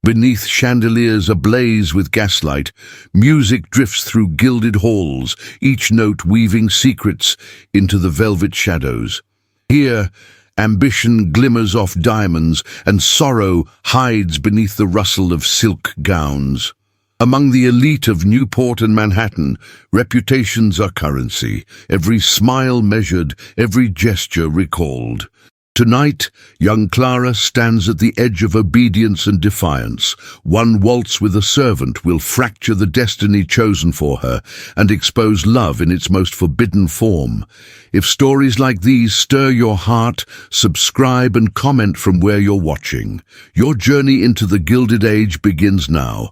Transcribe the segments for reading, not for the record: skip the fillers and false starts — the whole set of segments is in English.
Beneath chandeliers ablaze with gaslight, music drifts through gilded halls, each note weaving secrets into the velvet shadows. Here, ambition glimmers off diamonds, and sorrow hides beneath the rustle of silk gowns. Among the elite of Newport and Manhattan, reputations are currency, every smile measured, every gesture recalled. Tonight, young Clara stands at the edge of obedience and defiance. One waltz with a servant will fracture the destiny chosen for her and expose love in its most forbidden form. If stories like these stir your heart, subscribe and comment from where you're watching. Your journey into the Gilded Age begins now.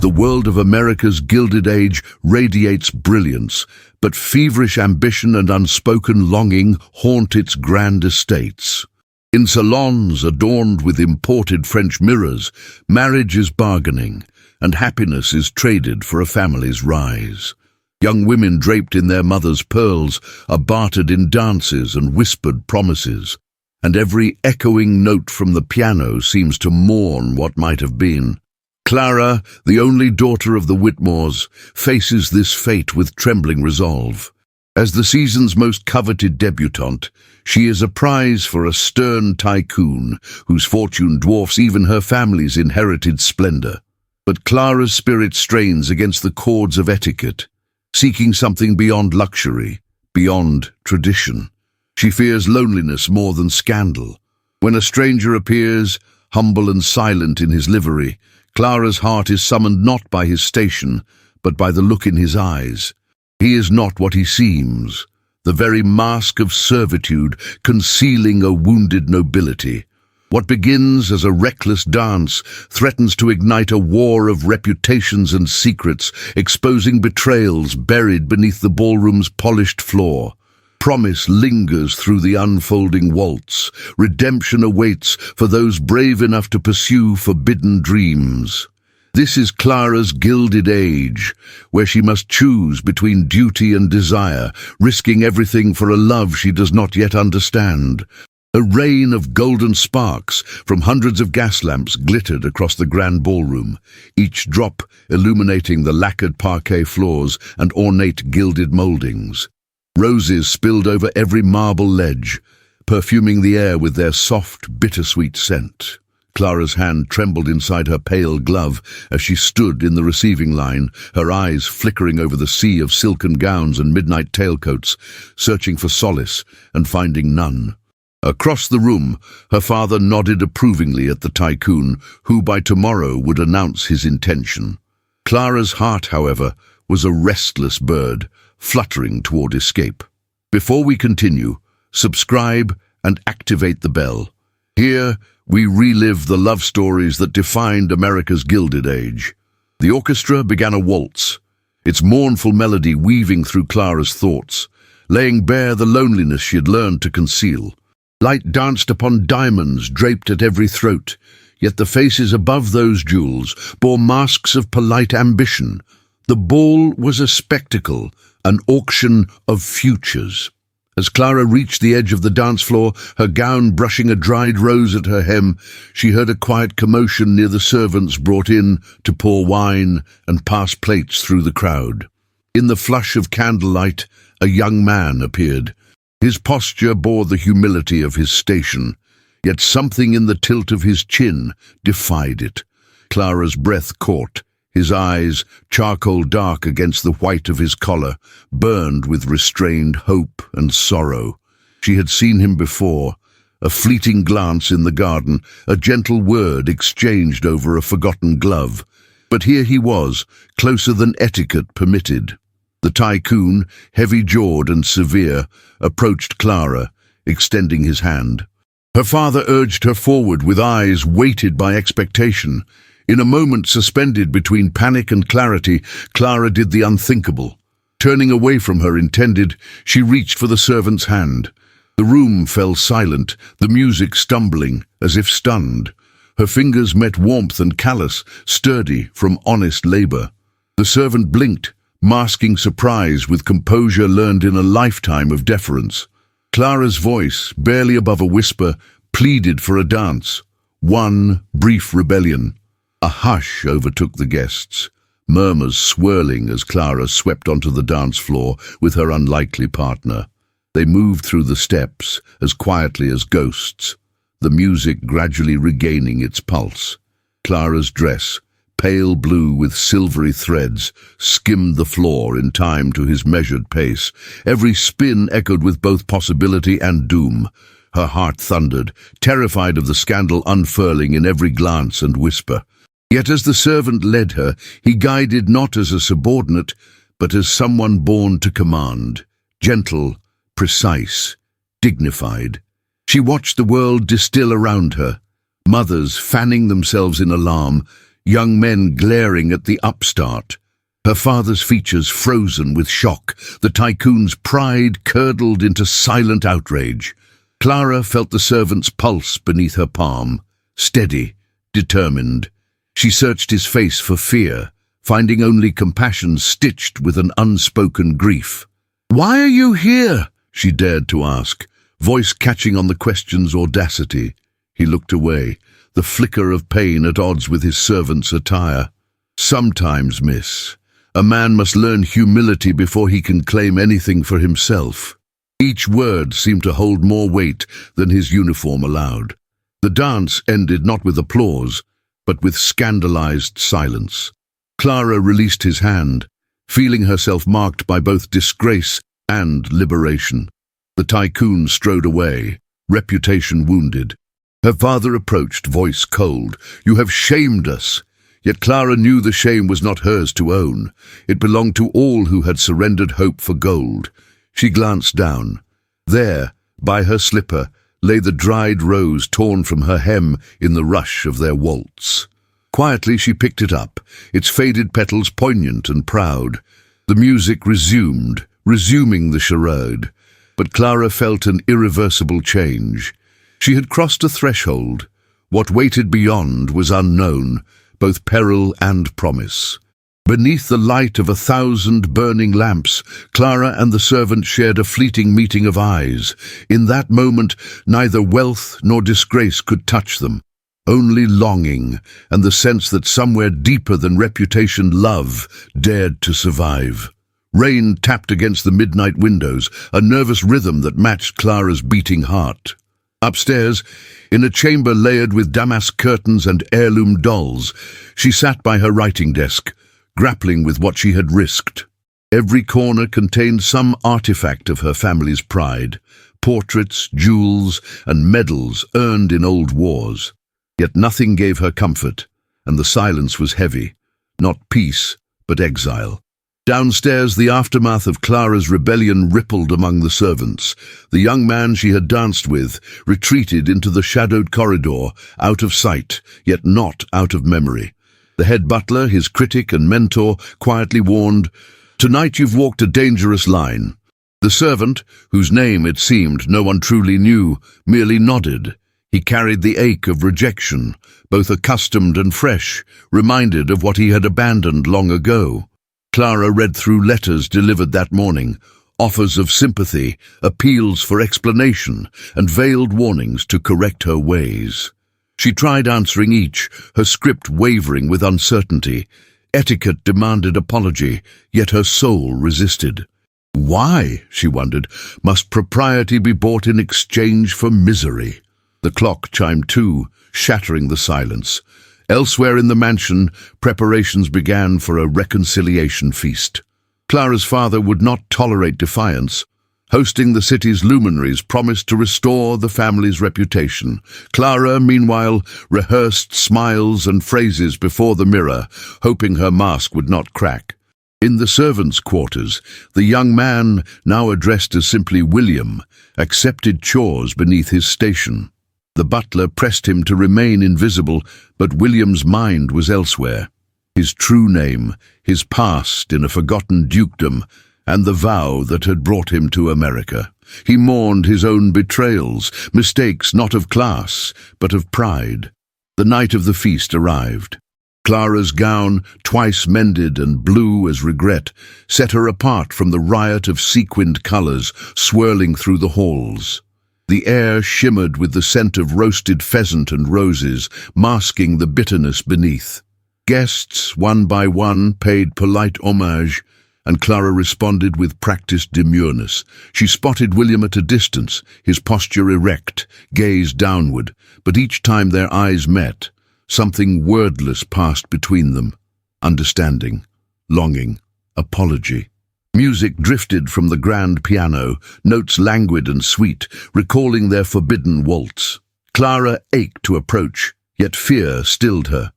The world of America's Gilded Age radiates brilliance, but feverish ambition and unspoken longing haunt its grand estates. In salons adorned with imported French mirrors, marriage is bargaining, and happiness is traded for a family's rise. Young women draped in their mother's pearls are bartered in dances and whispered promises, and every echoing note from the piano seems to mourn what might have been. Clara, the only daughter of the Whitmores, faces this fate with trembling resolve. As the season's most coveted debutante, she is a prize for a stern tycoon whose fortune dwarfs even her family's inherited splendor. But Clara's spirit strains against the cords of etiquette, seeking something beyond luxury, beyond tradition. She fears loneliness more than scandal. When a stranger appears, humble and silent in his livery, Clara's heart is summoned not by his station, but by the look in his eyes. He is not what he seems, the very mask of servitude concealing a wounded nobility. What begins as a reckless dance threatens to ignite a war of reputations and secrets, exposing betrayals buried beneath the ballroom's polished floor. Promise lingers through the unfolding waltz. Redemption awaits for those brave enough to pursue forbidden dreams. This is Clara's Gilded Age, where she must choose between duty and desire, risking everything for a love she does not yet understand. A rain of golden sparks from hundreds of gas lamps glittered across the grand ballroom, each drop illuminating the lacquered parquet floors and ornate gilded moldings. Roses spilled over every marble ledge, perfuming the air with their soft, bittersweet scent. Clara's hand trembled inside her pale glove as she stood in the receiving line, her eyes flickering over the sea of silken gowns and midnight tailcoats, searching for solace and finding none. Across the room, her father nodded approvingly at the tycoon, who by tomorrow would announce his intention. Clara's heart, however, was a restless bird, fluttering toward escape. Before we continue, subscribe and activate the bell. Here, we relive the love stories that defined America's Gilded Age. The orchestra began a waltz, its mournful melody weaving through Clara's thoughts, laying bare the loneliness she had learned to conceal. Light danced upon diamonds draped at every throat, yet the faces above those jewels bore masks of polite ambition. The ball was a spectacle, an auction of futures. As Clara reached the edge of the dance floor, her gown brushing a dried rose at her hem, she heard a quiet commotion near the servants brought in to pour wine and pass plates through the crowd. In the flush of candlelight, a young man appeared. His posture bore the humility of his station, yet something in the tilt of his chin defied it. Clara's breath caught. His eyes, charcoal dark against the white of his collar, burned with restrained hope and sorrow. She had seen him before, a fleeting glance in the garden, a gentle word exchanged over a forgotten glove. But here he was, closer than etiquette permitted. The tycoon, heavy-jawed and severe, approached Clara, extending his hand. Her father urged her forward with eyes weighted by expectation. In a moment suspended between panic and clarity, Clara did the unthinkable. Turning away from her intended, she reached for the servant's hand. The room fell silent, the music stumbling, as if stunned. Her fingers met warmth and callous, sturdy from honest labor. The servant blinked, masking surprise with composure learned in a lifetime of deference. Clara's voice, barely above a whisper, pleaded for a dance. One brief rebellion. A hush overtook the guests, murmurs swirling as Clara swept onto the dance floor with her unlikely partner. They moved through the steps as quietly as ghosts, the music gradually regaining its pulse. Clara's dress, pale blue with silvery threads, skimmed the floor in time to his measured pace. Every spin echoed with both possibility and doom. Her heart thundered, terrified of the scandal unfurling in every glance and whisper. Yet as the servant led her, he guided not as a subordinate, but as someone born to command, gentle, precise, dignified. She watched the world distill around her, mothers fanning themselves in alarm, young men glaring at the upstart. Her father's features frozen with shock, the tycoon's pride curdled into silent outrage. Clara felt the servant's pulse beneath her palm, steady, determined. She searched his face for fear, finding only compassion stitched with an unspoken grief. "Why are you here?" she dared to ask, voice catching on the question's audacity. He looked away, the flicker of pain at odds with his servant's attire. "Sometimes, miss, a man must learn humility before he can claim anything for himself." Each word seemed to hold more weight than his uniform allowed. The dance ended not with applause, but with scandalized silence. Clara released his hand, feeling herself marked by both disgrace and liberation. The tycoon strode away, reputation wounded. Her father approached, voice cold. "You have shamed us." Yet Clara knew the shame was not hers to own. It belonged to all who had surrendered hope for gold. She glanced down. There, by her slipper, lay the dried rose torn from her hem in the rush of their waltz. Quietly she picked it up, its faded petals poignant and proud. The music resumed, resuming the charade. But Clara felt an irreversible change. She had crossed a threshold. What waited beyond was unknown, both peril and promise. Beneath the light of 1,000 burning lamps, Clara and the servant shared a fleeting meeting of eyes. In that moment, neither wealth nor disgrace could touch them. Only longing, and the sense that somewhere deeper than reputation, love dared to survive. Rain tapped against the midnight windows, a nervous rhythm that matched Clara's beating heart. Upstairs, in a chamber layered with damask curtains and heirloom dolls, she sat by her writing desk, grappling with what she had risked. Every corner contained some artifact of her family's pride, portraits, jewels, and medals earned in old wars. Yet nothing gave her comfort, and the silence was heavy, not peace, but exile. Downstairs, the aftermath of Clara's rebellion rippled among the servants. The young man she had danced with retreated into the shadowed corridor, out of sight, yet not out of memory. The head butler, his critic and mentor, quietly warned, "Tonight you've walked a dangerous line." The servant, whose name it seemed no one truly knew, merely nodded. He carried the ache of rejection, both accustomed and fresh, reminded of what he had abandoned long ago. Clara read through letters delivered that morning, offers of sympathy, appeals for explanation, and veiled warnings to correct her ways. She tried answering each, her script wavering with uncertainty. Etiquette demanded apology, yet her soul resisted. Why, she wondered, must propriety be bought in exchange for misery? The clock chimed 2, shattering the silence. Elsewhere in the mansion, preparations began for a reconciliation feast. Clara's father would not tolerate defiance. Hosting the city's luminaries promised to restore the family's reputation. Clara, meanwhile, rehearsed smiles and phrases before the mirror, hoping her mask would not crack. In the servants' quarters, the young man, now addressed as simply William, accepted chores beneath his station. The butler pressed him to remain invisible, but William's mind was elsewhere. His true name, his past in a forgotten dukedom, and the vow that had brought him to America. He mourned his own betrayals, mistakes not of class, but of pride. The night of the feast arrived. Clara's gown, twice mended and blue as regret, set her apart from the riot of sequined colors swirling through the halls. The air shimmered with the scent of roasted pheasant and roses, masking the bitterness beneath. Guests, one by one, paid polite homage, and Clara responded with practiced demureness. She spotted William at a distance, his posture erect, gaze downward, but each time their eyes met, something wordless passed between them. Understanding, longing, apology. Music drifted from the grand piano, notes languid and sweet, recalling their forbidden waltz. Clara ached to approach, yet fear stilled her.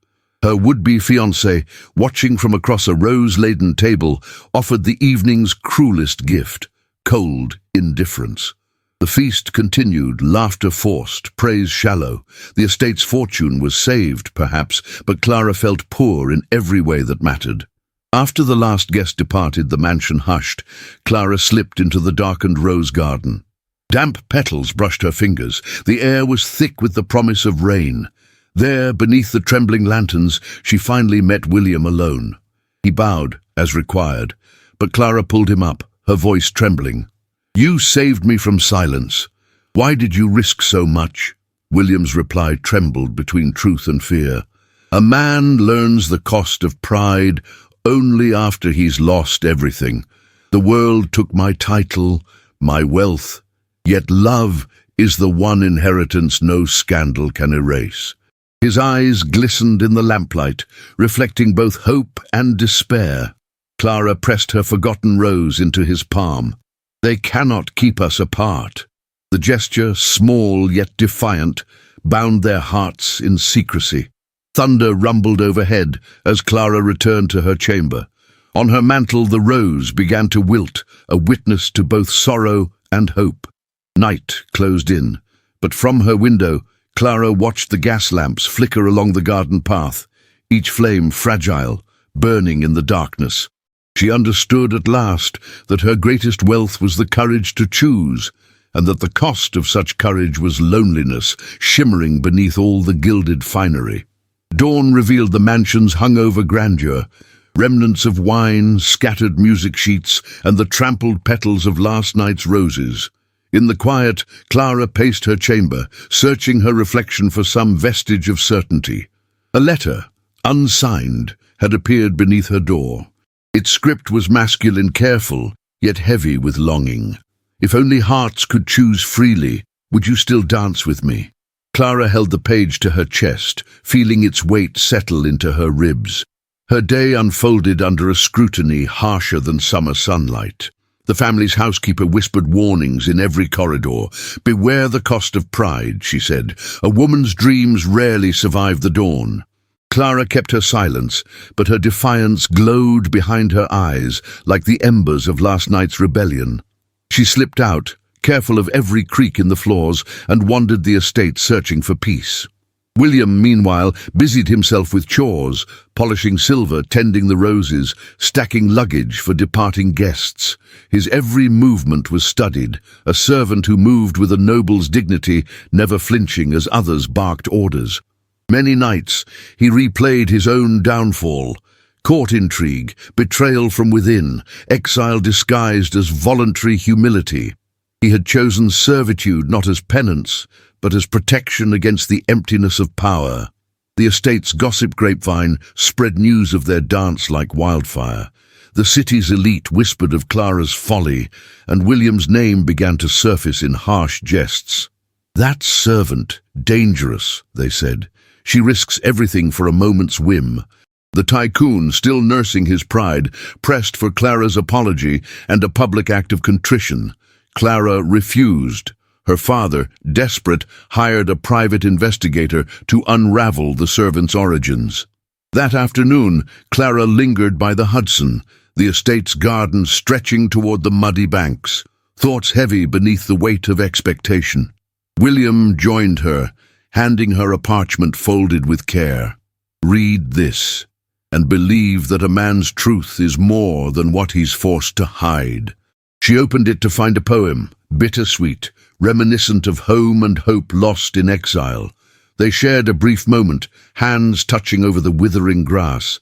Her would-be fiancé, watching from across a rose-laden table, offered the evening's cruelest gift, cold indifference. The feast continued, laughter forced, praise shallow. The estate's fortune was saved, perhaps, but Clara felt poor in every way that mattered. After the last guest departed, the mansion hushed. Clara slipped into the darkened rose garden. Damp petals brushed her fingers. The air was thick with the promise of rain. There, beneath the trembling lanterns, she finally met William alone. He bowed, as required, but Clara pulled him up, her voice trembling. "You saved me from silence. Why did you risk so much?" William's reply trembled between truth and fear. "A man learns the cost of pride only after he's lost everything. The world took my title, my wealth, yet love is the one inheritance no scandal can erase." His eyes glistened in the lamplight, reflecting both hope and despair. Clara pressed her forgotten rose into his palm. "They cannot keep us apart." The gesture, small yet defiant, bound their hearts in secrecy. Thunder rumbled overhead as Clara returned to her chamber. On her mantle the rose began to wilt, a witness to both sorrow and hope. Night closed in, but from her window Clara watched the gas lamps flicker along the garden path, each flame fragile, burning in the darkness. She understood at last that her greatest wealth was the courage to choose, and that the cost of such courage was loneliness, shimmering beneath all the gilded finery. Dawn revealed the mansion's hungover grandeur, remnants of wine, scattered music sheets, and the trampled petals of last night's roses. In the quiet, Clara paced her chamber, searching her reflection for some vestige of certainty. A letter, unsigned, had appeared beneath her door. Its script was masculine, careful, yet heavy with longing. "If only hearts could choose freely, would you still dance with me?" Clara held the page to her chest, feeling its weight settle into her ribs. Her day unfolded under a scrutiny harsher than summer sunlight. The family's housekeeper whispered warnings in every corridor. "Beware the cost of pride," she said. "A woman's dreams rarely survive the dawn." Clara kept her silence, but her defiance glowed behind her eyes like the embers of last night's rebellion. She slipped out, careful of every creak in the floors, and wandered the estate searching for peace. William, meanwhile, busied himself with chores, polishing silver, tending the roses, stacking luggage for departing guests. His every movement was studied, a servant who moved with a noble's dignity, never flinching as others barked orders. Many nights he replayed his own downfall, court intrigue, betrayal from within, exile disguised as voluntary humility. He had chosen servitude not as penance, but as protection against the emptiness of power. The estate's gossip grapevine spread news of their dance like wildfire. The city's elite whispered of Clara's folly, and William's name began to surface in harsh jests. "That servant, dangerous," they said. "She risks everything for a moment's whim." The tycoon, still nursing his pride, pressed for Clara's apology and a public act of contrition. Clara refused. Her father, desperate, hired a private investigator to unravel the servant's origins. That afternoon, Clara lingered by the Hudson, the estate's garden stretching toward the muddy banks, thoughts heavy beneath the weight of expectation. William joined her, handing her a parchment folded with care. "Read this, and believe that a man's truth is more than what he's forced to hide." She opened it to find a poem, bittersweet, reminiscent of home and hope lost in exile. They shared a brief moment, hands touching over the withering grass.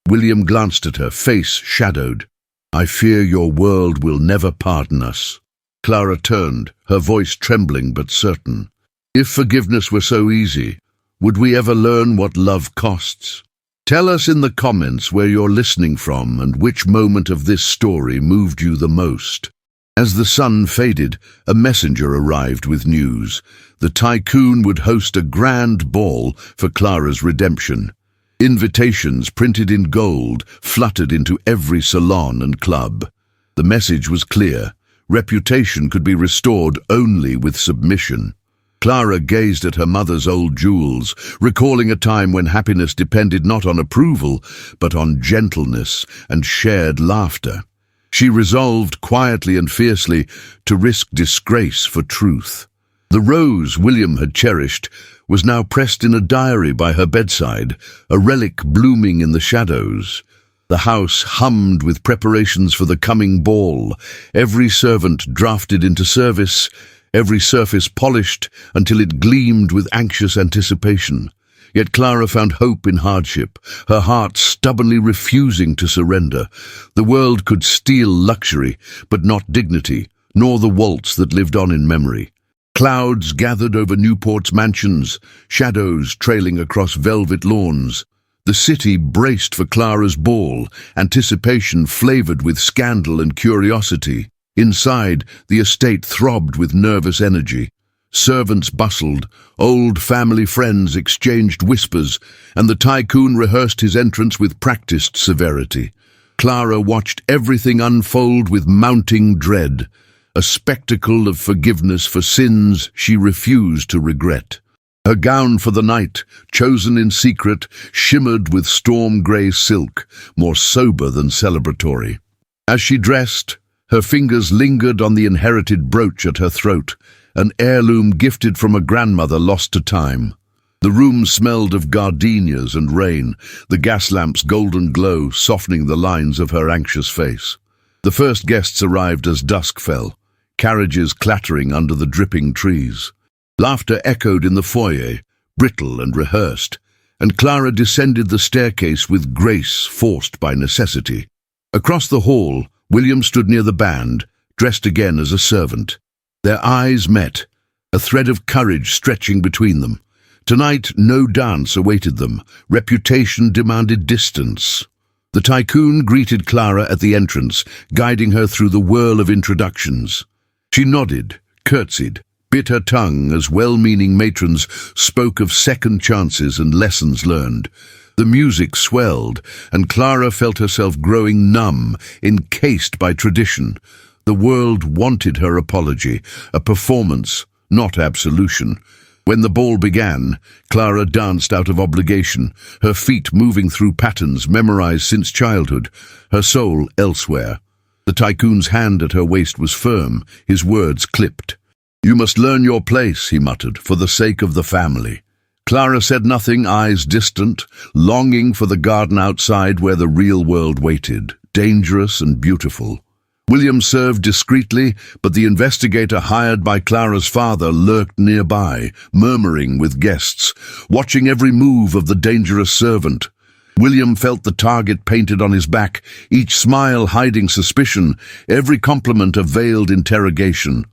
William glanced at her, face shadowed. "I fear your world will never pardon us." Clara turned, her voice trembling but certain. If forgiveness were so easy, would we ever learn what love costs? Tell us in the comments where you're listening from and which moment of this story moved you the most. As the sun faded, a messenger arrived with news. The tycoon would host a grand ball for Clara's redemption. Invitations printed in gold fluttered into every salon and club. The message was clear. Reputation could be restored only with submission. Clara gazed at her mother's old jewels, recalling a time when happiness depended not on approval, but on gentleness and shared laughter. She resolved quietly and fiercely to risk disgrace for truth. The rose William had cherished was now pressed in a diary by her bedside, a relic blooming in the shadows. The house hummed with preparations for the coming ball, every servant drafted into service, every surface polished until it gleamed with anxious anticipation. Yet Clara found hope in hardship, her heart stubbornly refusing to surrender. The world could steal luxury, but not dignity, nor the waltz that lived on in memory. Clouds gathered over Newport's mansions, shadows trailing across velvet lawns. The city braced for Clara's ball, anticipation flavored with scandal and curiosity. Inside, the estate throbbed with nervous energy. Servants bustled, old family friends exchanged whispers, and the tycoon rehearsed his entrance with practiced severity. Clara watched everything unfold with mounting dread, a spectacle of forgiveness for sins she refused to regret. Her gown for the night, chosen in secret, shimmered with storm-grey silk, more sober than celebratory. As she dressed, her fingers lingered on the inherited brooch at her throat, an heirloom gifted from a grandmother lost to time. The room smelled of gardenias and rain, the gas lamp's golden glow softening the lines of her anxious face. The first guests arrived as dusk fell, carriages clattering under the dripping trees. Laughter echoed in the foyer, brittle and rehearsed, and Clara descended the staircase with grace forced by necessity. Across the hall, William stood near the band, dressed again as a servant. Their eyes met, a thread of courage stretching between them. Tonight, no dance awaited them. Reputation demanded distance. The tycoon greeted Clara at the entrance, guiding her through the whirl of introductions. She nodded, curtsied, bit her tongue as well-meaning matrons spoke of second chances and lessons learned. The music swelled, and Clara felt herself growing numb, encased by tradition. The world wanted her apology, a performance, not absolution. When the ball began, Clara danced out of obligation, her feet moving through patterns memorized since childhood, her soul elsewhere. The tycoon's hand at her waist was firm, his words clipped. "You must learn your place," he muttered, "for the sake of the family." Clara said nothing, eyes distant, longing for the garden outside where the real world waited, dangerous and beautiful. William served discreetly, but the investigator hired by Clara's father lurked nearby, murmuring with guests, watching every move of the dangerous servant. William felt the target painted on his back, each smile hiding suspicion, every compliment a veiled interrogation.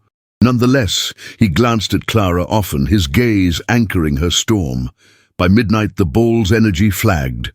Nonetheless, he glanced at Clara often, his gaze anchoring her storm. By midnight, the ball's energy flagged.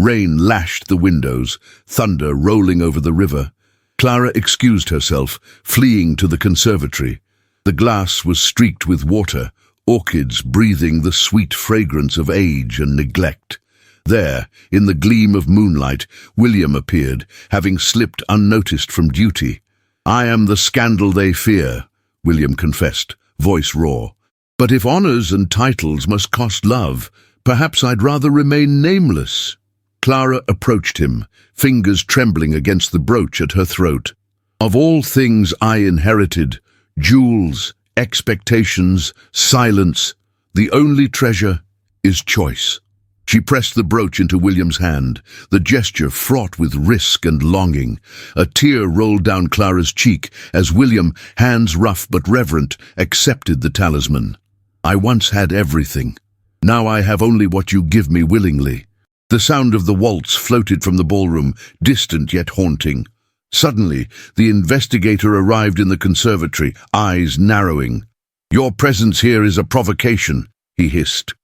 Rain lashed the windows, thunder rolling over the river. Clara excused herself, fleeing to the conservatory. The glass was streaked with water, orchids breathing the sweet fragrance of age and neglect. There, in the gleam of moonlight, William appeared, having slipped unnoticed from duty. "I am the scandal they fear," William confessed, voice raw. "But if honors and titles must cost love, perhaps I'd rather remain nameless." Clara approached him, fingers trembling against the brooch at her throat. "Of all things I inherited, jewels, expectations, silence, the only treasure is choice." She pressed the brooch into William's hand, the gesture fraught with risk and longing. A tear rolled down Clara's cheek as William, hands rough but reverent, accepted the talisman. "I once had everything. Now I have only what you give me willingly." The sound of the waltz floated from the ballroom, distant yet haunting. Suddenly, the investigator arrived in the conservatory, eyes narrowing. "Your presence here is a provocation," he hissed.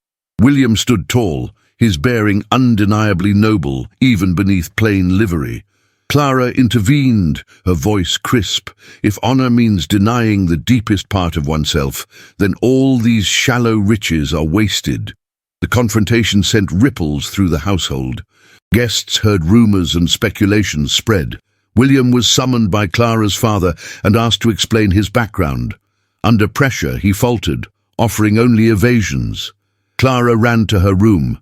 William stood tall, his bearing undeniably noble, even beneath plain livery. Clara intervened, her voice crisp. "If honor means denying the deepest part of oneself, then all these shallow riches are wasted." The confrontation sent ripples through the household. Guests heard rumors and speculations spread. William was summoned by Clara's father and asked to explain his background. Under pressure, he faltered, offering only evasions. Clara ran to her room,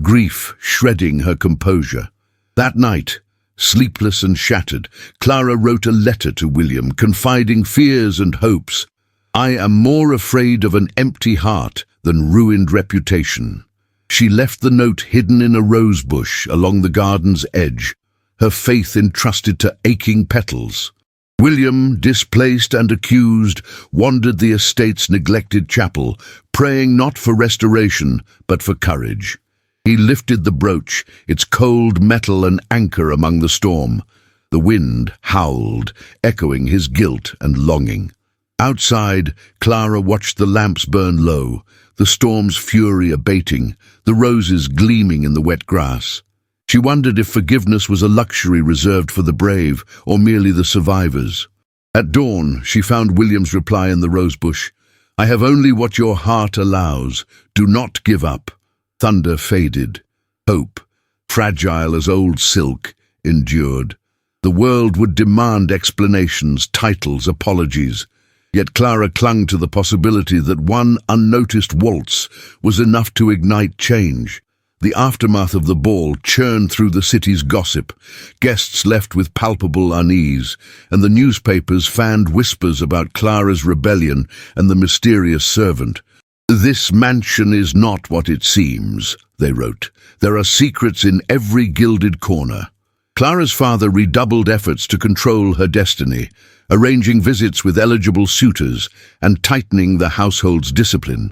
grief shredding her composure. That night, sleepless and shattered, Clara wrote a letter to William, confiding fears and hopes. "I am more afraid of an empty heart than ruined reputation." She left the note hidden in a rose bush along the garden's edge, her faith entrusted to aching petals. William, displaced and accused, wandered the estate's neglected chapel, praying not for restoration, but for courage. He lifted the brooch, its cold metal an anchor among the storm. The wind howled, echoing his guilt and longing. Outside, Clara watched the lamps burn low, the storm's fury abating, the roses gleaming in the wet grass. She wondered if forgiveness was a luxury reserved for the brave or merely the survivors. At dawn, she found William's reply in the rosebush. "I have only what your heart allows. Do not give up." Thunder faded. Hope, fragile as old silk, endured. The world would demand explanations, titles, apologies. Yet Clara clung to the possibility that one unnoticed waltz was enough to ignite change. The aftermath of the ball churned through the city's gossip, guests left with palpable unease, and the newspapers fanned whispers about Clara's rebellion and the mysterious servant. "This mansion is not what it seems," they wrote. "There are secrets in every gilded corner." Clara's father redoubled efforts to control her destiny, arranging visits with eligible suitors and tightening the household's discipline.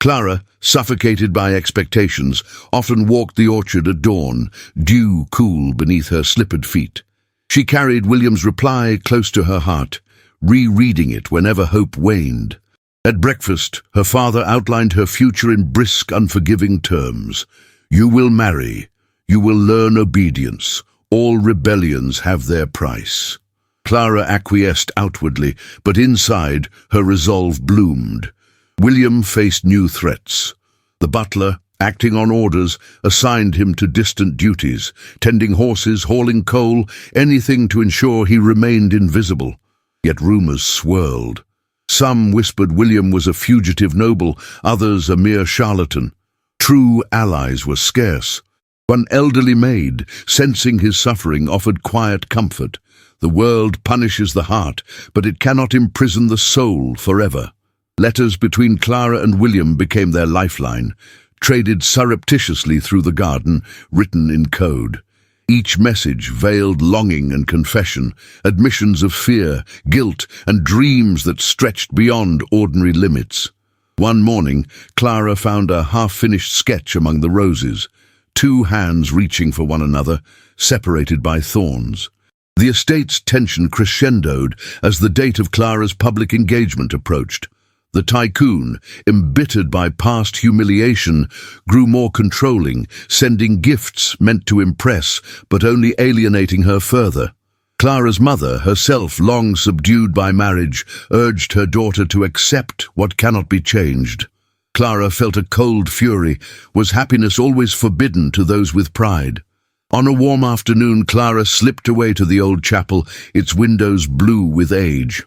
Clara, suffocated by expectations, often walked the orchard at dawn, dew cool beneath her slippered feet. She carried William's reply close to her heart, rereading it whenever hope waned. At breakfast, her father outlined her future in brisk, unforgiving terms. "You will marry. You will learn obedience. All rebellions have their price." Clara acquiesced outwardly, but inside, her resolve bloomed. William faced new threats. The butler, acting on orders, assigned him to distant duties, tending horses, hauling coal, anything to ensure he remained invisible. Yet rumors swirled. Some whispered William was a fugitive noble, others a mere charlatan. True allies were scarce. One elderly maid, sensing his suffering, offered quiet comfort. The world punishes the heart, but it cannot imprison the soul forever. Letters between Clara and William became their lifeline, traded surreptitiously through the garden, written in code. Each message veiled longing and confession, admissions of fear, guilt, and dreams that stretched beyond ordinary limits. One morning, Clara found a half-finished sketch among the roses, two hands reaching for one another, separated by thorns. The estate's tension crescendoed as the date of Clara's public engagement approached. The tycoon, embittered by past humiliation, grew more controlling, sending gifts meant to impress, but only alienating her further. Clara's mother, herself long subdued by marriage, urged her daughter to accept what cannot be changed. Clara felt a cold fury. Was happiness always forbidden to those with pride? On a warm afternoon, Clara slipped away to the old chapel, its windows blue with age.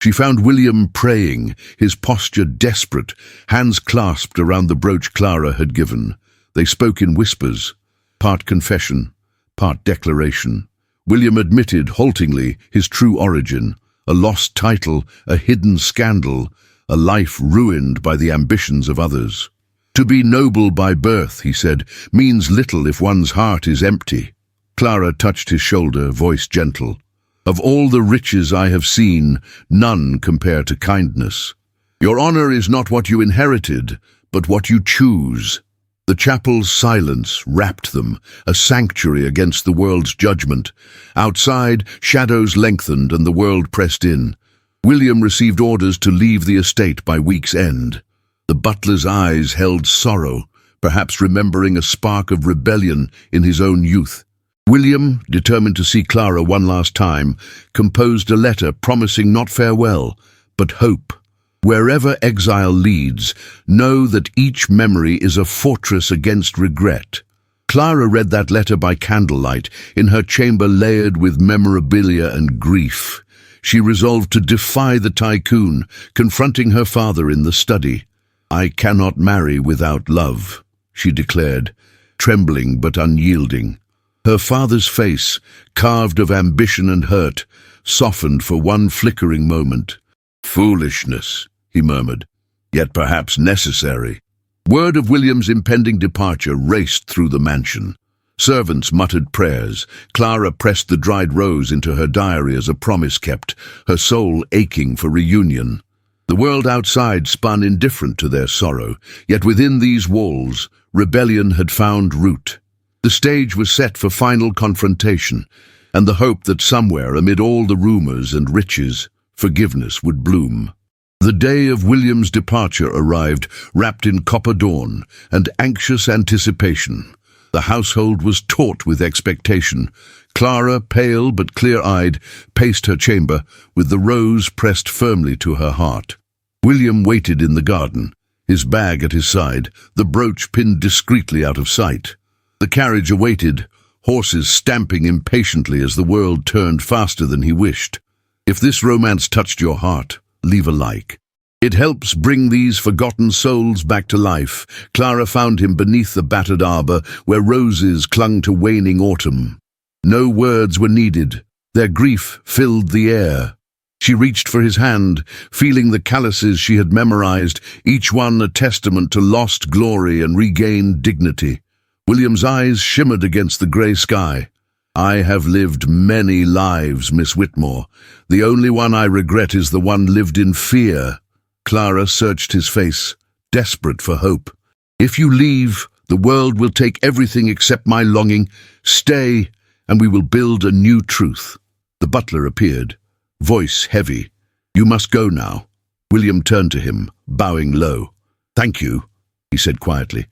She found William praying, his posture desperate, hands clasped around the brooch Clara had given. They spoke in whispers, part confession, part declaration. William admitted, haltingly, his true origin, a lost title, a hidden scandal, a life ruined by the ambitions of others. "To be noble by birth," he said, "means little if one's heart is empty." Clara touched his shoulder, voice gentle. "Of all the riches I have seen, none compare to kindness. Your honor is not what you inherited, but what you choose." The chapel's silence wrapped them, a sanctuary against the world's judgment. Outside, shadows lengthened and the world pressed in. William received orders to leave the estate by week's end. The butler's eyes held sorrow, perhaps remembering a spark of rebellion in his own youth. William, determined to see Clara one last time, composed a letter promising not farewell, but hope. Wherever exile leads, know that each memory is a fortress against regret. Clara read that letter by candlelight, in her chamber layered with memorabilia and grief. She resolved to defy the tycoon, confronting her father in the study. "I cannot marry without love," she declared, trembling but unyielding. Her father's face, carved of ambition and hurt, softened for one flickering moment. "Foolishness," he murmured, "yet perhaps necessary." Word of William's impending departure raced through the mansion. Servants muttered prayers. Clara pressed the dried rose into her diary as a promise kept, her soul aching for reunion. The world outside spun indifferent to their sorrow, yet within these walls, rebellion had found root. The stage was set for final confrontation, and the hope that somewhere, amid all the rumors and riches, forgiveness would bloom. The day of William's departure arrived, wrapped in copper dawn and anxious anticipation. The household was taut with expectation. Clara, pale but clear-eyed, paced her chamber, with the rose pressed firmly to her heart. William waited in the garden, his bag at his side, the brooch pinned discreetly out of sight. The carriage awaited, horses stamping impatiently as the world turned faster than he wished. If this romance touched your heart, leave a like. It helps bring these forgotten souls back to life. Clara found him beneath the battered arbor where roses clung to waning autumn. No words were needed. Their grief filled the air. She reached for his hand, feeling the calluses she had memorized, each one a testament to lost glory and regained dignity. William's eyes shimmered against the grey sky. "I have lived many lives, Miss Whitmore. The only one I regret is the one lived in fear." Clara searched his face, desperate for hope. "If you leave, the world will take everything except my longing. Stay, and we will build a new truth." The butler appeared, voice heavy. "You must go now." William turned to him, bowing low. "Thank you," he said quietly,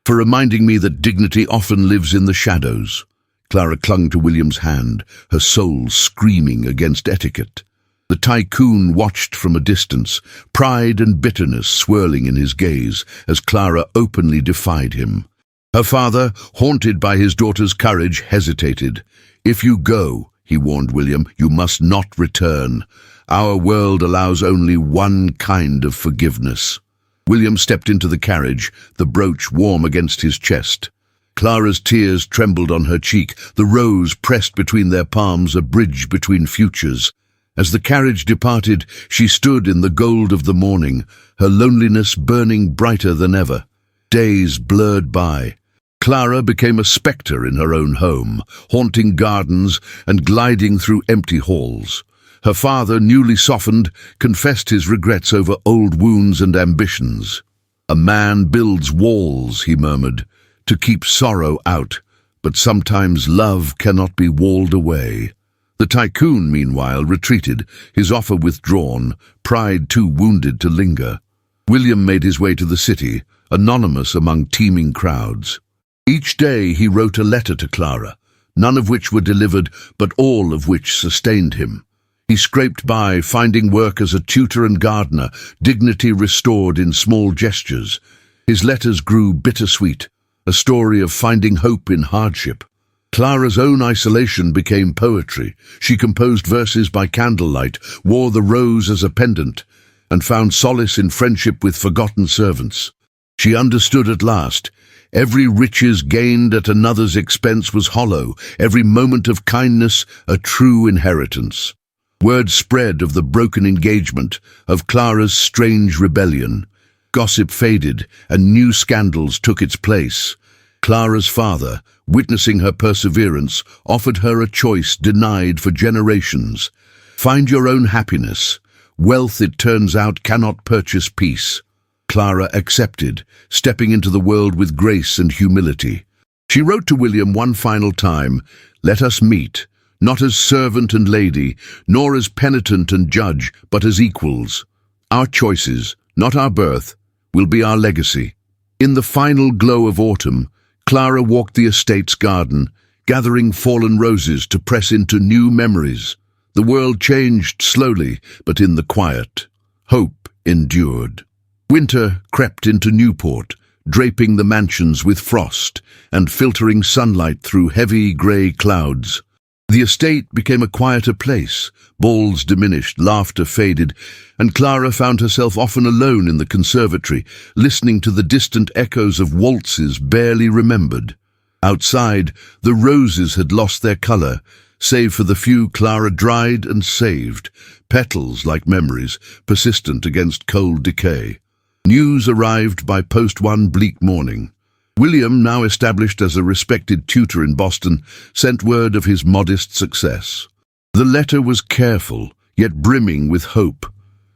"for reminding me that dignity often lives in the shadows." Clara clung to William's hand, her soul screaming against etiquette. The tycoon watched from a distance, pride and bitterness swirling in his gaze as Clara openly defied him. Her father, haunted by his daughter's courage, hesitated. "If you go," he warned William, "you must not return. Our world allows only one kind of forgiveness." William stepped into the carriage, the brooch warm against his chest. Clara's tears trembled on her cheek, the rose pressed between their palms, a bridge between futures. As the carriage departed, she stood in the gold of the morning, her loneliness burning brighter than ever. Days blurred by. Clara became a spectre in her own home, haunting gardens and gliding through empty halls. Her father, newly softened, confessed his regrets over old wounds and ambitions. "A man builds walls," he murmured, "to keep sorrow out, but sometimes love cannot be walled away." The tycoon, meanwhile, retreated, his offer withdrawn, pride too wounded to linger. William made his way to the city, anonymous among teeming crowds. Each day he wrote a letter to Clara, none of which were delivered, but all of which sustained him. He scraped by, finding work as a tutor and gardener, dignity restored in small gestures. His letters grew bittersweet, a story of finding hope in hardship. Clara's own isolation became poetry. She composed verses by candlelight, wore the rose as a pendant, and found solace in friendship with forgotten servants. She understood at last. Every riches gained at another's expense was hollow, every moment of kindness a true inheritance. Word spread of the broken engagement, of Clara's strange rebellion. Gossip faded, and new scandals took its place. Clara's father, witnessing her perseverance, offered her a choice denied for generations. Find your own happiness. Wealth, it turns out, cannot purchase peace. Clara accepted, stepping into the world with grace and humility. She wrote to William one final time, "Let us meet, not as servant and lady, nor as penitent and judge, but as equals. Our choices, not our birth, will be our legacy." In the final glow of autumn, Clara walked the estate's garden, gathering fallen roses to press into new memories. The world changed slowly, but in the quiet. Hope endured. Winter crept into Newport, draping the mansions with frost and filtering sunlight through heavy grey clouds. The estate became a quieter place. Balls diminished, laughter faded, and Clara found herself often alone in the conservatory, listening to the distant echoes of waltzes barely remembered. Outside, the roses had lost their colour, save for the few Clara dried and saved, petals like memories, persistent against cold decay. News arrived by post one bleak morning. William, now established as a respected tutor in Boston, sent word of his modest success. The letter was careful, yet brimming with hope.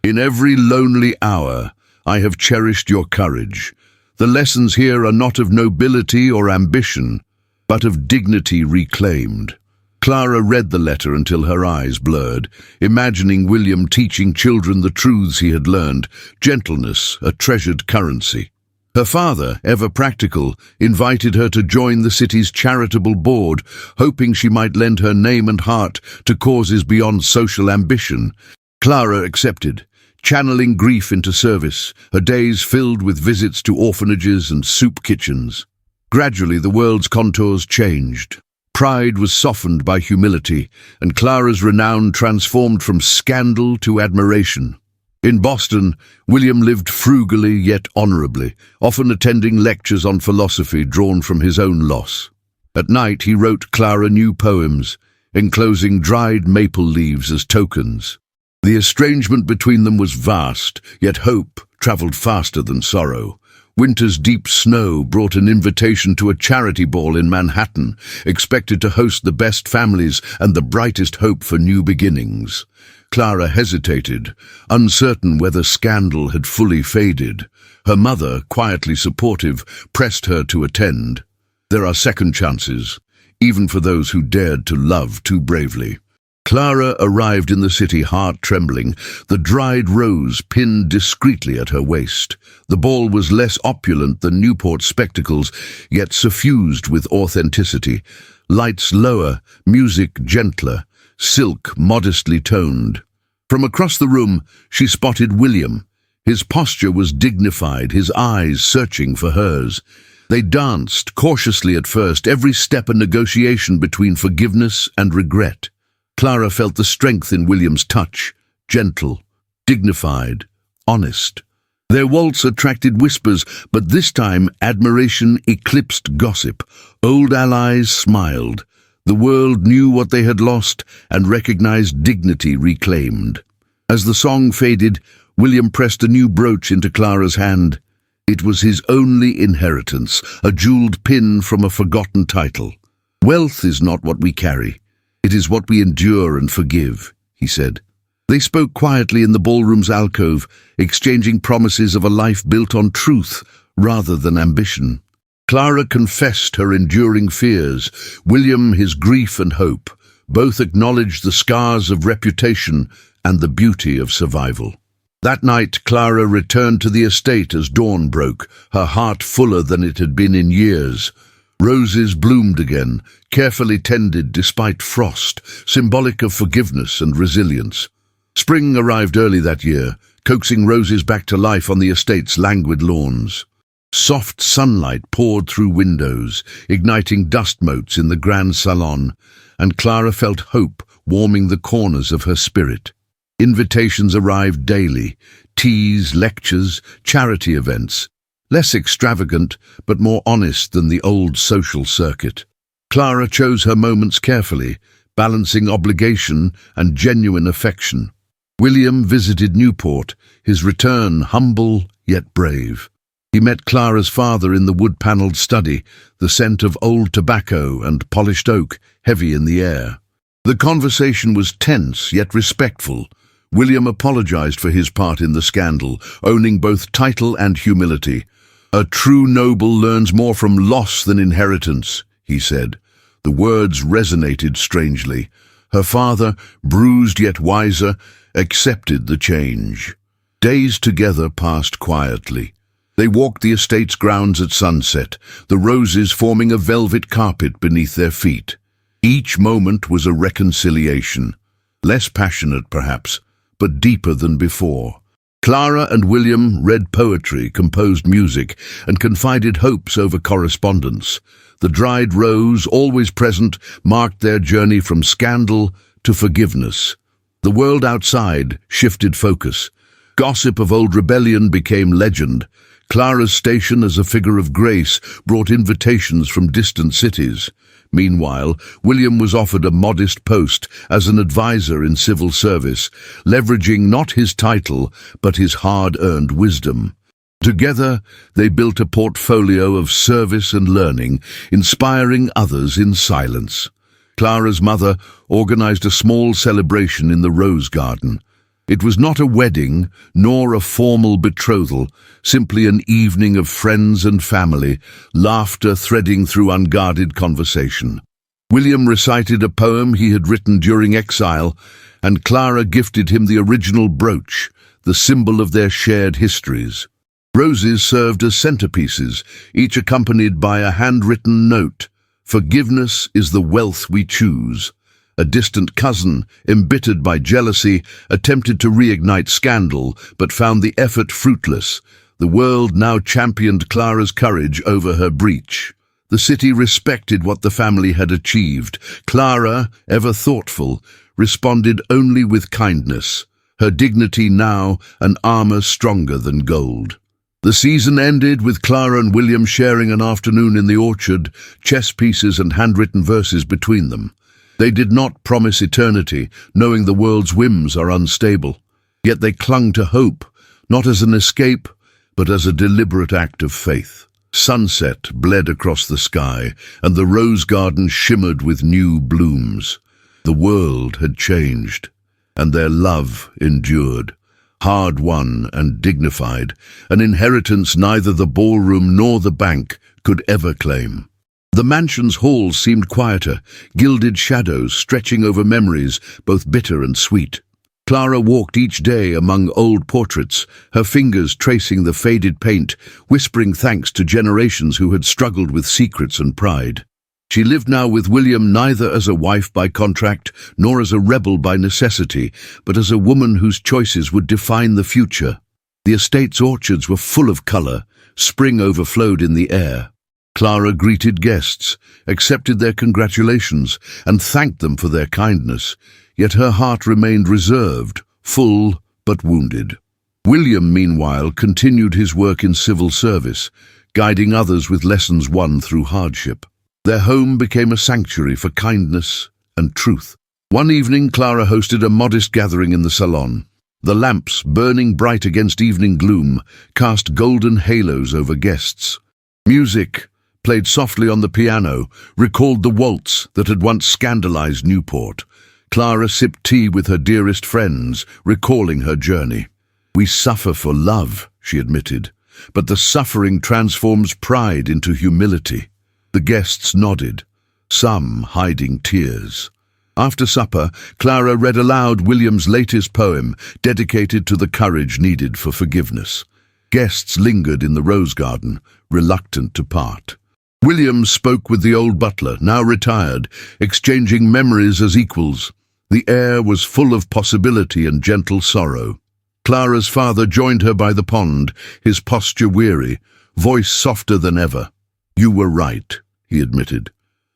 "In every lonely hour, I have cherished your courage. The lessons here are not of nobility or ambition, but of dignity reclaimed." Clara read the letter until her eyes blurred, imagining William teaching children the truths he had learned, gentleness, a treasured currency. Her father, ever practical, invited her to join the city's charitable board, hoping she might lend her name and heart to causes beyond social ambition. Clara accepted, channeling grief into service, her days filled with visits to orphanages and soup kitchens. Gradually, the world's contours changed. Pride was softened by humility, and Clara's renown transformed from scandal to admiration. In Boston, William lived frugally yet honourably, often attending lectures on philosophy drawn from his own loss. At night he wrote Clara new poems, enclosing dried maple leaves as tokens. The estrangement between them was vast, yet hope travelled faster than sorrow. Winter's deep snow brought an invitation to a charity ball in Manhattan, expected to host the best families and the brightest hope for new beginnings. Clara hesitated, uncertain whether scandal had fully faded. Her mother, quietly supportive, pressed her to attend. There are second chances, even for those who dared to love too bravely. Clara arrived in the city, heart trembling, the dried rose pinned discreetly at her waist. The ball was less opulent than Newport spectacles, yet suffused with authenticity. Lights lower, music gentler, silk modestly toned. From across the room, she spotted William. His posture was dignified, his eyes searching for hers. They danced, cautiously at first, every step a negotiation between forgiveness and regret. Clara felt the strength in William's touch, gentle, dignified, honest. Their waltz attracted whispers, but this time admiration eclipsed gossip. Old allies smiled. The world knew what they had lost and recognized dignity reclaimed. As the song faded, William pressed a new brooch into Clara's hand. It was his only inheritance, a jeweled pin from a forgotten title. "Wealth is not what we carry. It is what we endure and forgive," he said. They spoke quietly in the ballroom's alcove, exchanging promises of a life built on truth rather than ambition. Clara confessed her enduring fears, William his grief and hope. Both acknowledged the scars of reputation and the beauty of survival. That night, Clara returned to the estate as dawn broke, her heart fuller than it had been in years. Roses bloomed again, carefully tended despite frost, symbolic of forgiveness and resilience. Spring arrived early that year, coaxing roses back to life on the estate's languid lawns. Soft sunlight poured through windows, igniting dust motes in the grand salon, and Clara felt hope warming the corners of her spirit. Invitations arrived daily, teas, lectures, charity events, less extravagant but more honest than the old social circuit. Clara chose her moments carefully, balancing obligation and genuine affection. William visited Newport, his return humble yet brave. He met Clara's father in the wood-panelled study, the scent of old tobacco and polished oak heavy in the air. The conversation was tense yet respectful. William apologized for his part in the scandal, owning both title and humility. "A true noble learns more from loss than inheritance," he said. The words resonated strangely. Her father, bruised yet wiser, accepted the change. Days together passed quietly. They walked the estate's grounds at sunset, the roses forming a velvet carpet beneath their feet. Each moment was a reconciliation. Less passionate, perhaps, but deeper than before. Clara and William read poetry, composed music, and confided hopes over correspondence. The dried rose, always present, marked their journey from scandal to forgiveness. The world outside shifted focus. Gossip of old rebellion became legend. Clara's station as a figure of grace brought invitations from distant cities. Meanwhile, William was offered a modest post as an advisor in civil service, leveraging not his title, but his hard-earned wisdom. Together, they built a portfolio of service and learning, inspiring others in silence. Clara's mother organized a small celebration in the rose garden. It was not a wedding, nor a formal betrothal, simply an evening of friends and family, laughter threading through unguarded conversation. William recited a poem he had written during exile, and Clara gifted him the original brooch, the symbol of their shared histories. Roses served as centerpieces, each accompanied by a handwritten note. "Forgiveness is the wealth we choose." A distant cousin, embittered by jealousy, attempted to reignite scandal, but found the effort fruitless. The world now championed Clara's courage over her breach. The city respected what the family had achieved. Clara, ever thoughtful, responded only with kindness, her dignity now an armor stronger than gold. The season ended with Clara and William sharing an afternoon in the orchard, chess pieces and handwritten verses between them. They did not promise eternity, knowing the world's whims are unstable. Yet they clung to hope, not as an escape, but as a deliberate act of faith. Sunset bled across the sky, and the rose garden shimmered with new blooms. The world had changed, and their love endured. Hard-won and dignified, an inheritance neither the ballroom nor the bank could ever claim. The mansion's halls seemed quieter, gilded shadows stretching over memories, both bitter and sweet. Clara walked each day among old portraits, her fingers tracing the faded paint, whispering thanks to generations who had struggled with secrets and pride. She lived now with William neither as a wife by contract, nor as a rebel by necessity, but as a woman whose choices would define the future. The estate's orchards were full of colour, spring overflowed in the air. Clara greeted guests, accepted their congratulations, and thanked them for their kindness, yet her heart remained reserved, full but wounded. William, meanwhile, continued his work in civil service, guiding others with lessons won through hardship. Their home became a sanctuary for kindness and truth. One evening, Clara hosted a modest gathering in the salon. The lamps, burning bright against evening gloom, cast golden halos over guests. Music, played softly on the piano, recalled the waltz that had once scandalized Newport. Clara sipped tea with her dearest friends, recalling her journey. "We suffer for love," she admitted, "but the suffering transforms pride into humility." The guests nodded, some hiding tears. After supper, Clara read aloud William's latest poem, dedicated to the courage needed for forgiveness. Guests lingered in the rose garden, reluctant to part. William spoke with the old butler, now retired, exchanging memories as equals. The air was full of possibility and gentle sorrow. Clara's father joined her by the pond, his posture weary, voice softer than ever. "You were right," he admitted.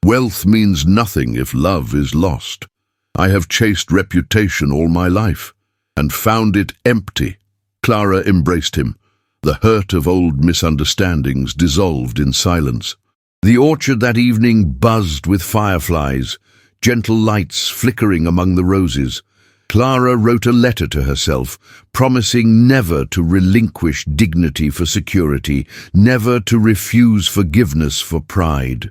"Wealth means nothing if love is lost. I have chased reputation all my life, and found it empty." Clara embraced him. The hurt of old misunderstandings dissolved in silence. The orchard that evening buzzed with fireflies, gentle lights flickering among the roses. Clara wrote a letter to herself, promising never to relinquish dignity for security, never to refuse forgiveness for pride.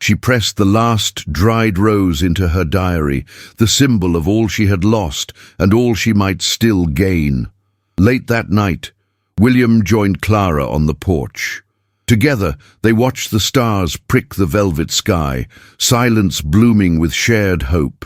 She pressed the last dried rose into her diary, the symbol of all she had lost and all she might still gain. Late that night, William joined Clara on the porch. Together, they watched the stars prick the velvet sky, silence blooming with shared hope.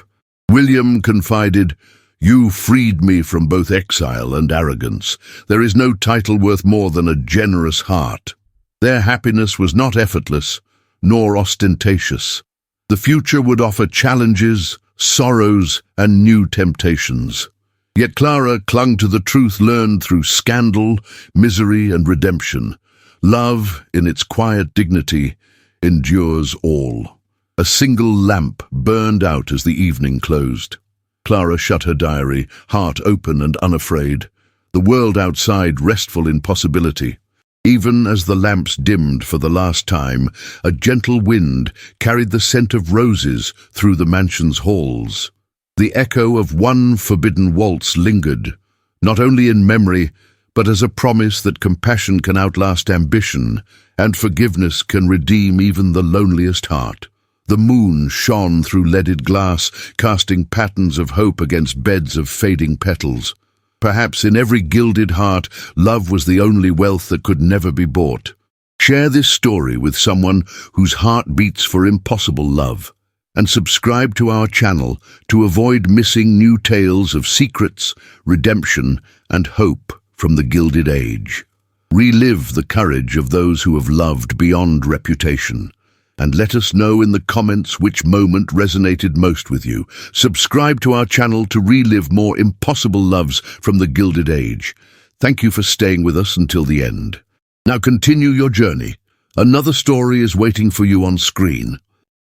William confided, "You freed me from both exile and arrogance. There is no title worth more than a generous heart." Their happiness was not effortless, nor ostentatious. The future would offer challenges, sorrows, and new temptations. Yet Clara clung to the truth learned through scandal, misery, and redemption. Love, in its quiet dignity, endures all. A single lamp burned out as the evening closed. Clara shut her diary, heart open and unafraid, the world outside restful in possibility. Even as the lamps dimmed for the last time, a gentle wind carried the scent of roses through the mansion's halls. The echo of one forbidden waltz lingered, not only in memory, but as a promise that compassion can outlast ambition, and forgiveness can redeem even the loneliest heart. The moon shone through leaded glass, casting patterns of hope against beds of fading petals. Perhaps in every gilded heart, love was the only wealth that could never be bought. Share this story with someone whose heart beats for impossible love, and subscribe to our channel to avoid missing new tales of secrets, redemption, and hope from the Gilded Age. Relive the courage of those who have loved beyond reputation. And let us know in the comments which moment resonated most with you. Subscribe to our channel to relive more impossible loves from the Gilded Age. Thank you for staying with us until the end. Now continue your journey. Another story is waiting for you on screen.